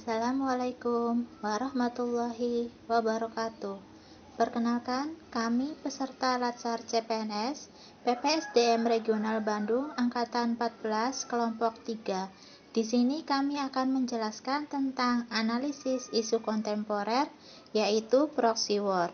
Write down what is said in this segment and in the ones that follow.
Assalamualaikum warahmatullahi wabarakatuh. Perkenalkan, kami peserta Latsar CPNS PPSDM Regional Bandung Angkatan 14 Kelompok 3. Di sini kami akan menjelaskan tentang analisis isu kontemporer, yaitu proxy war.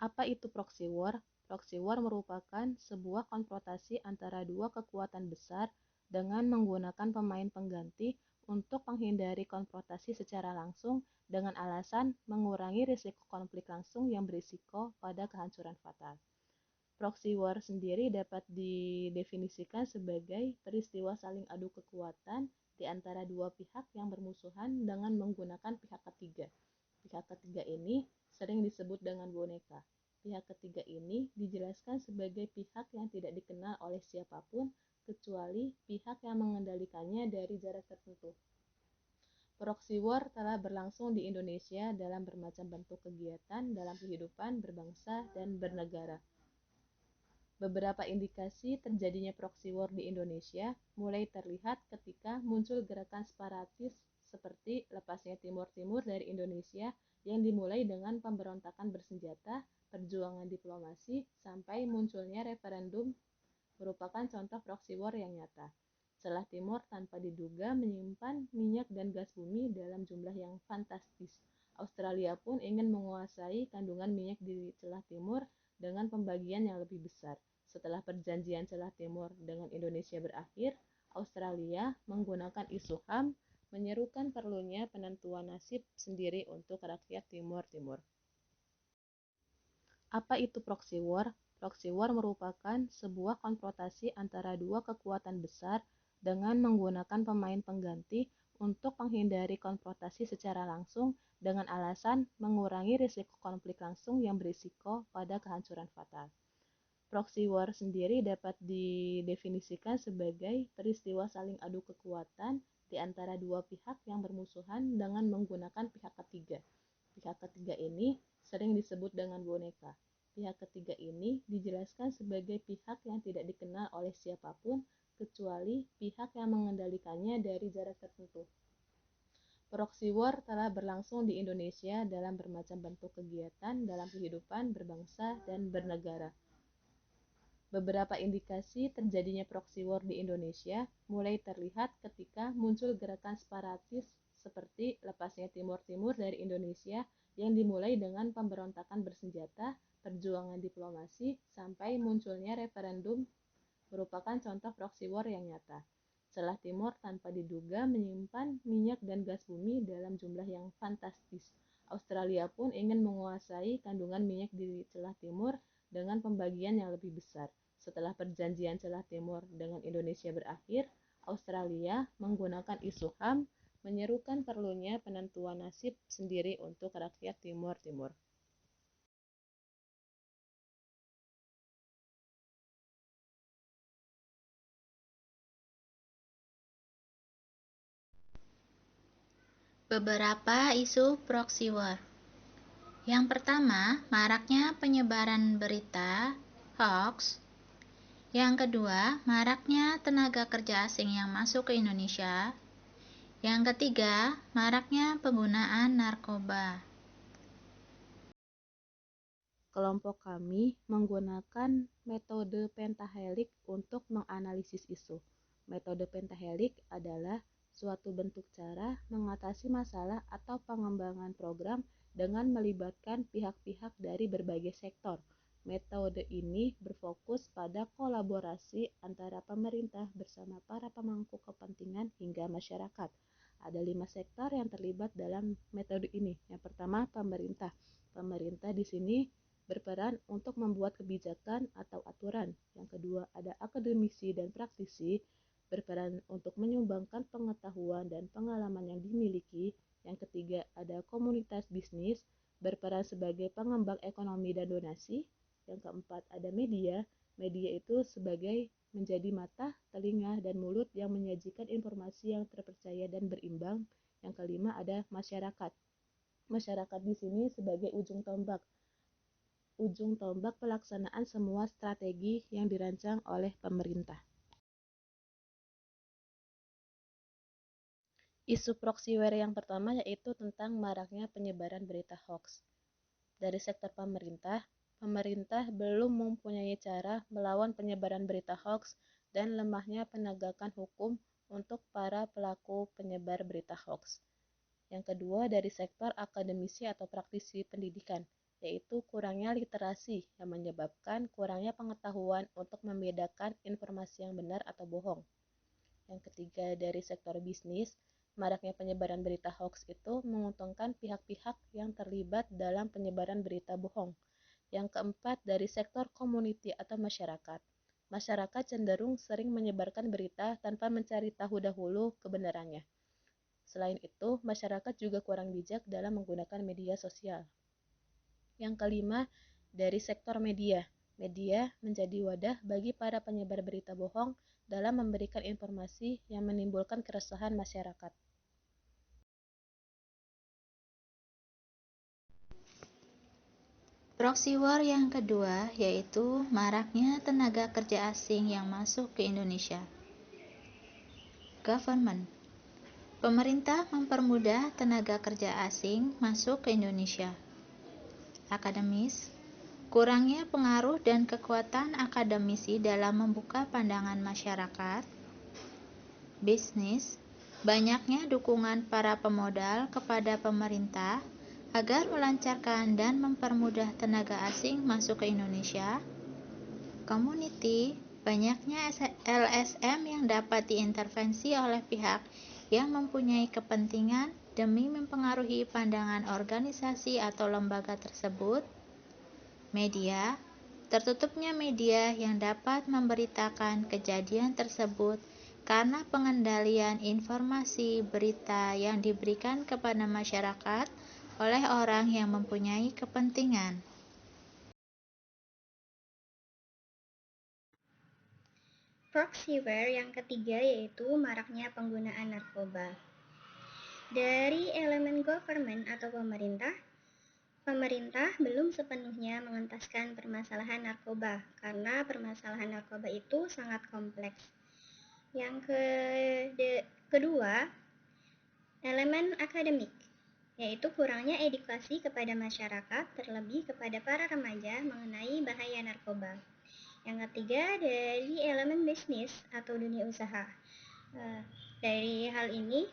Apa itu proxy war? Proxy war merupakan sebuah konfrontasi antara dua kekuatan besar dengan menggunakan pemain pengganti untuk menghindari konfrontasi secara langsung dengan alasan mengurangi risiko konflik langsung yang berisiko pada kehancuran fatal. Proxy war sendiri dapat didefinisikan sebagai peristiwa saling adu kekuatan di antara dua pihak yang bermusuhan dengan menggunakan pihak ketiga. Pihak ketiga ini sering disebut dengan boneka. Pihak ketiga ini dijelaskan sebagai pihak yang tidak dikenal oleh siapapun kecuali pihak yang mengendalikannya dari jarak tertentu. Proxy war telah berlangsung di Indonesia dalam bermacam bentuk kegiatan dalam kehidupan berbangsa dan bernegara. Beberapa indikasi terjadinya proxy war di Indonesia mulai terlihat ketika muncul gerakan separatis seperti lepasnya Timor Timur dari Indonesia yang dimulai dengan pemberontakan bersenjata, perjuangan diplomasi, sampai munculnya referendum merupakan contoh proxy war yang nyata. Celah Timur tanpa diduga menyimpan minyak dan gas bumi dalam jumlah yang fantastis. Australia pun ingin menguasai kandungan minyak di Celah Timur dengan pembagian yang lebih besar. Setelah perjanjian Celah Timur dengan Indonesia berakhir, Australia menggunakan isu HAM menyerukan perlunya penentuan nasib sendiri untuk rakyat Timor Timur. Apa itu proxy war? Proxy war merupakan sebuah konfrontasi antara dua kekuatan besar dengan menggunakan pemain pengganti untuk menghindari konfrontasi secara langsung dengan alasan mengurangi risiko konflik langsung yang berisiko pada kehancuran fatal. Proxy war sendiri dapat didefinisikan sebagai peristiwa saling adu kekuatan di antara dua pihak yang bermusuhan dengan menggunakan pihak ketiga. Pihak ketiga ini sering disebut dengan boneka. Pihak ketiga ini dijelaskan sebagai pihak yang tidak dikenal oleh siapapun kecuali pihak yang mengendalikannya dari jarak tertentu. Proxy war telah berlangsung di Indonesia dalam bermacam bentuk kegiatan dalam kehidupan berbangsa dan bernegara. Beberapa indikasi terjadinya proxy war di Indonesia mulai terlihat ketika muncul gerakan separatis seperti lepasnya Timor Timur dari Indonesia yang dimulai dengan pemberontakan bersenjata, perjuangan diplomasi, sampai munculnya referendum merupakan contoh proxy war yang nyata. Celah Timur tanpa diduga menyimpan minyak dan gas bumi dalam jumlah yang fantastis. Australia pun ingin menguasai kandungan minyak di Celah Timur dengan pembagian yang lebih besar. Setelah perjanjian Celah Timur dengan Indonesia berakhir, Australia menggunakan isu HAM menyerukan perlunya penentuan nasib sendiri untuk rakyat Timor Timur. Beberapa isu proxy war. Yang pertama, maraknya penyebaran berita hoax. Yang kedua, maraknya tenaga kerja asing yang masuk ke Indonesia. Yang ketiga, maraknya penggunaan narkoba. Kelompok kami menggunakan metode pentahelik untuk menganalisis isu. Metode pentahelik adalah suatu bentuk cara mengatasi masalah atau pengembangan program dengan melibatkan pihak-pihak dari berbagai sektor. Metode ini berfokus pada kolaborasi antara pemerintah bersama para pemangku kepentingan hingga masyarakat. Ada 5 sektor yang terlibat dalam metode ini. Yang pertama, pemerintah. Pemerintah di sini berperan untuk membuat kebijakan atau aturan. Yang kedua, ada akademisi dan praktisi berperan untuk menyumbangkan pengetahuan dan pengalaman yang dimiliki. Yang ketiga, ada komunitas bisnis berperan sebagai pengembang ekonomi dan donasi. Yang keempat, ada media. Media itu sebagai menjadi mata, telinga, dan mulut yang menyajikan informasi yang terpercaya dan berimbang. Yang kelima, ada masyarakat. Masyarakat di sini sebagai ujung tombak ujung tombak pelaksanaan semua strategi yang dirancang oleh pemerintah. Isu proxywar yang pertama yaitu tentang maraknya penyebaran berita hoax. Dari sektor pemerintah belum mempunyai cara melawan penyebaran berita hoax dan lemahnya penegakan hukum untuk para pelaku penyebar berita hoax. Yang kedua, dari sektor akademisi atau praktisi pendidikan, yaitu kurangnya literasi yang menyebabkan kurangnya pengetahuan untuk membedakan informasi yang benar atau bohong. Yang ketiga, dari sektor bisnis, maraknya penyebaran berita hoax itu menguntungkan pihak-pihak yang terlibat dalam penyebaran berita bohong. Yang keempat, dari sektor community atau masyarakat. Masyarakat cenderung sering menyebarkan berita tanpa mencari tahu dahulu kebenarannya. Selain itu, masyarakat juga kurang bijak dalam menggunakan media sosial. Yang kelima, dari sektor media. Media menjadi wadah bagi para penyebar berita bohong dalam memberikan informasi yang menimbulkan keresahan masyarakat. Proxy war yang kedua yaitu maraknya tenaga kerja asing yang masuk ke Indonesia. Government. Pemerintah mempermudah tenaga kerja asing masuk ke Indonesia. Akademis. Kurangnya pengaruh dan kekuatan akademisi dalam membuka pandangan masyarakat. Bisnis. Banyaknya dukungan para pemodal kepada pemerintah agar melancarkan dan mempermudah tenaga asing masuk ke Indonesia. Community. Banyaknya LSM yang dapat diintervensi oleh pihak yang mempunyai kepentingan demi mempengaruhi pandangan organisasi atau lembaga tersebut. Media. Tertutupnya media yang dapat memberitakan kejadian tersebut karena pengendalian informasi berita yang diberikan kepada masyarakat oleh orang yang mempunyai kepentingan. Proxywar yang ketiga yaitu maraknya penggunaan narkoba. Dari elemen government atau pemerintah belum sepenuhnya mengentaskan permasalahan narkoba karena permasalahan narkoba itu sangat kompleks. Yang kedua, elemen akademik, yaitu kurangnya edukasi kepada masyarakat, terlebih kepada para remaja mengenai bahaya narkoba. Yang ketiga, dari elemen bisnis atau dunia usaha. Dari hal ini,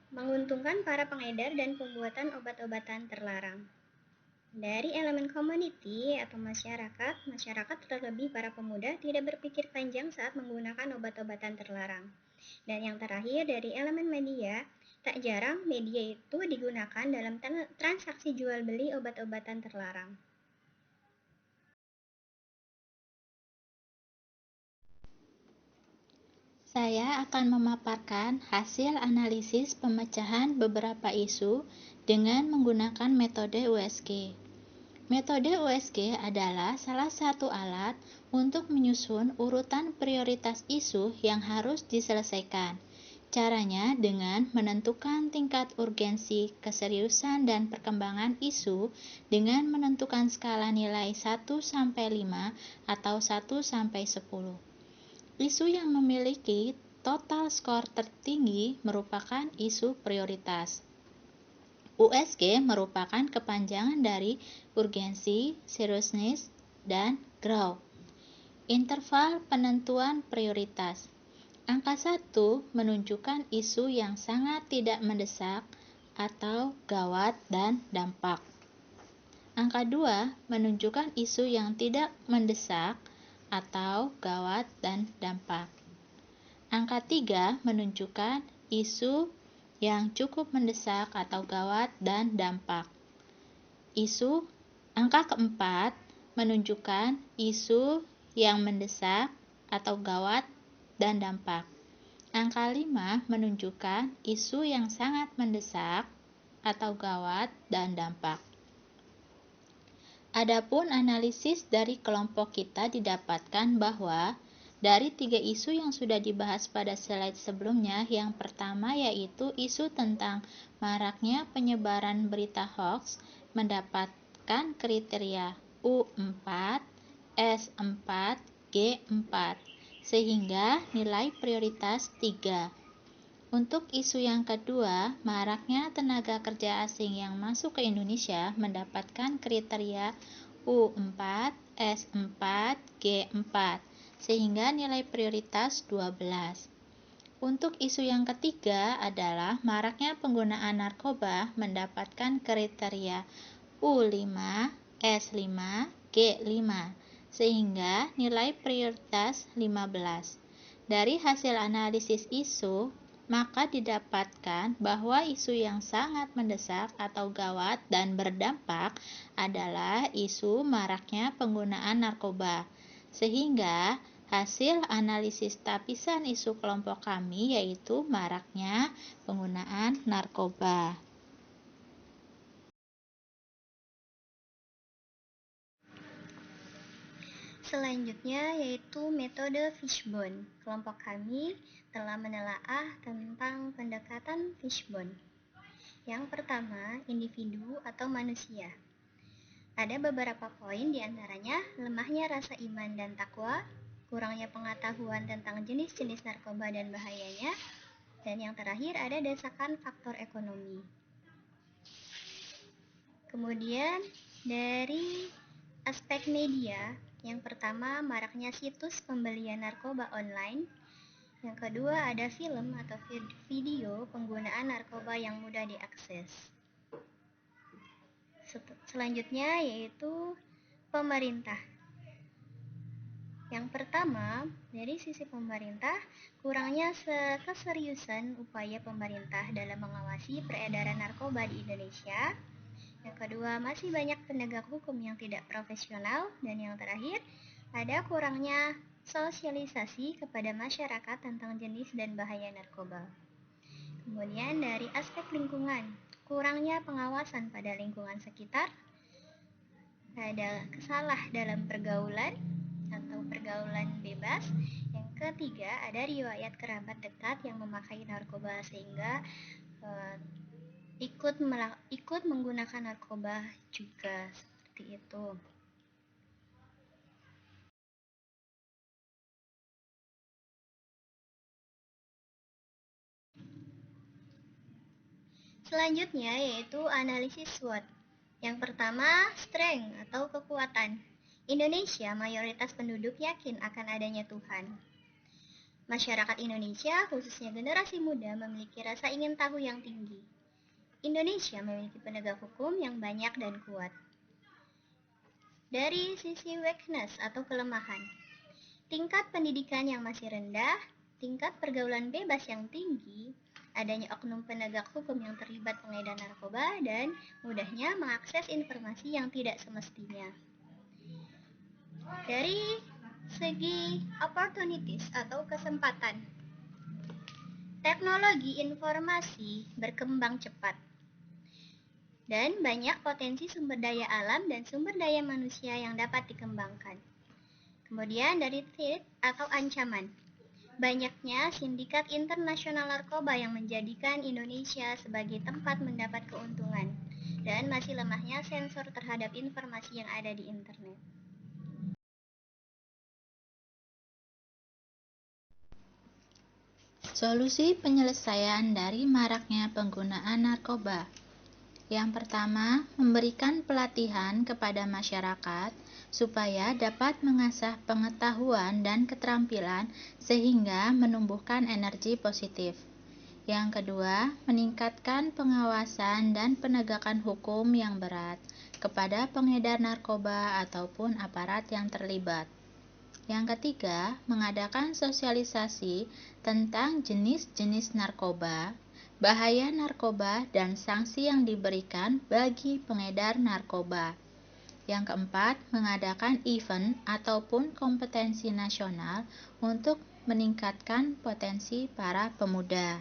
menguntungkan para pengedar dan pembuatan obat-obatan terlarang. Dari elemen community atau masyarakat terlebih para pemuda tidak berpikir panjang saat menggunakan obat-obatan terlarang. Dan yang terakhir, dari elemen media, tak jarang media itu digunakan dalam transaksi jual beli obat-obatan terlarang. Saya akan memaparkan hasil analisis pemecahan beberapa isu dengan menggunakan metode USG. Metode USG adalah salah satu alat untuk menyusun urutan prioritas isu yang harus diselesaikan. Caranya dengan menentukan tingkat urgensi, keseriusan, dan perkembangan isu dengan menentukan skala nilai 1-5 atau 1-10. Isu yang memiliki total skor tertinggi merupakan isu prioritas. USG merupakan kepanjangan dari urgensi, seriousness, dan grow. Interval penentuan prioritas. Angka 1 menunjukkan isu yang sangat tidak mendesak atau gawat dan dampak. Angka 2 menunjukkan isu yang tidak mendesak atau gawat dan dampak. Angka 3 menunjukkan isu yang cukup mendesak atau gawat dan dampak. Angka keempat menunjukkan isu yang mendesak atau gawat dan dampak. Angka 5 menunjukkan isu yang sangat mendesak atau gawat dan dampak. Adapun analisis dari kelompok kita didapatkan bahwa dari 3 isu yang sudah dibahas pada slide sebelumnya, yang pertama yaitu isu tentang maraknya penyebaran berita hoax mendapatkan kriteria U4, S4, G4, sehingga nilai prioritas 3. Untuk isu yang kedua, maraknya tenaga kerja asing yang masuk ke Indonesia mendapatkan kriteria U4, S4, G4, sehingga nilai prioritas 12. Untuk isu yang ketiga adalah maraknya penggunaan narkoba mendapatkan kriteria U5, S5, G5, sehingga nilai prioritas 15. Dari hasil analisis isu, maka didapatkan bahwa isu yang sangat mendesak atau gawat dan berdampak adalah isu maraknya penggunaan narkoba. Sehingga hasil analisis tapisan isu kelompok kami yaitu maraknya penggunaan narkoba. Selanjutnya yaitu metode Fishbone. Kelompok kami telah menelaah tentang pendekatan Fishbone. Yang pertama, individu atau manusia. Ada beberapa poin diantaranya lemahnya rasa iman dan takwa, kurangnya pengetahuan tentang jenis-jenis narkoba dan bahayanya, dan yang terakhir ada desakan faktor ekonomi. Kemudian dari aspek media, yang pertama maraknya situs pembelian narkoba online, yang kedua ada film atau video penggunaan narkoba yang mudah diakses. Selanjutnya yaitu pemerintah. Yang pertama, dari sisi pemerintah, kurangnya keseriusan upaya pemerintah dalam mengawasi peredaran narkoba di Indonesia. Yang kedua, masih banyak penegak hukum yang tidak profesional. Dan yang terakhir, ada kurangnya sosialisasi kepada masyarakat tentang jenis dan bahaya narkoba. Kemudian dari aspek lingkungan, kurangnya pengawasan pada lingkungan sekitar, ada kesalah dalam pergaulan atau pergaulan bebas. Yang ketiga, ada riwayat kerabat dekat yang memakai narkoba sehingga ikut menggunakan narkoba juga, seperti itu. Selanjutnya yaitu analisis SWOT. Yang pertama, strength atau kekuatan. Indonesia mayoritas penduduk yakin akan adanya Tuhan. Masyarakat Indonesia, khususnya generasi muda, memiliki rasa ingin tahu yang tinggi. Indonesia memiliki penegak hukum yang banyak dan kuat. Dari sisi weakness atau kelemahan, tingkat pendidikan yang masih rendah, tingkat pergaulan bebas yang tinggi, adanya oknum penegak hukum yang terlibat pengedar narkoba, dan mudahnya mengakses informasi yang tidak semestinya. Dari segi opportunities atau kesempatan, teknologi informasi berkembang cepat dan banyak potensi sumber daya alam dan sumber daya manusia yang dapat dikembangkan. Kemudian dari threat atau ancaman, banyaknya sindikat internasional narkoba yang menjadikan Indonesia sebagai tempat mendapat keuntungan, dan masih lemahnya sensor terhadap informasi yang ada di internet. Solusi penyelesaian dari maraknya penggunaan narkoba. Yang pertama, memberikan pelatihan kepada masyarakat supaya dapat mengasah pengetahuan dan keterampilan sehingga menumbuhkan energi positif. Yang kedua, meningkatkan pengawasan dan penegakan hukum yang berat kepada pengedar narkoba ataupun aparat yang terlibat. Yang ketiga, mengadakan sosialisasi tentang jenis-jenis narkoba, bahaya narkoba, dan sanksi yang diberikan bagi pengedar narkoba. Yang keempat, mengadakan event ataupun kompetensi nasional untuk meningkatkan potensi para pemuda.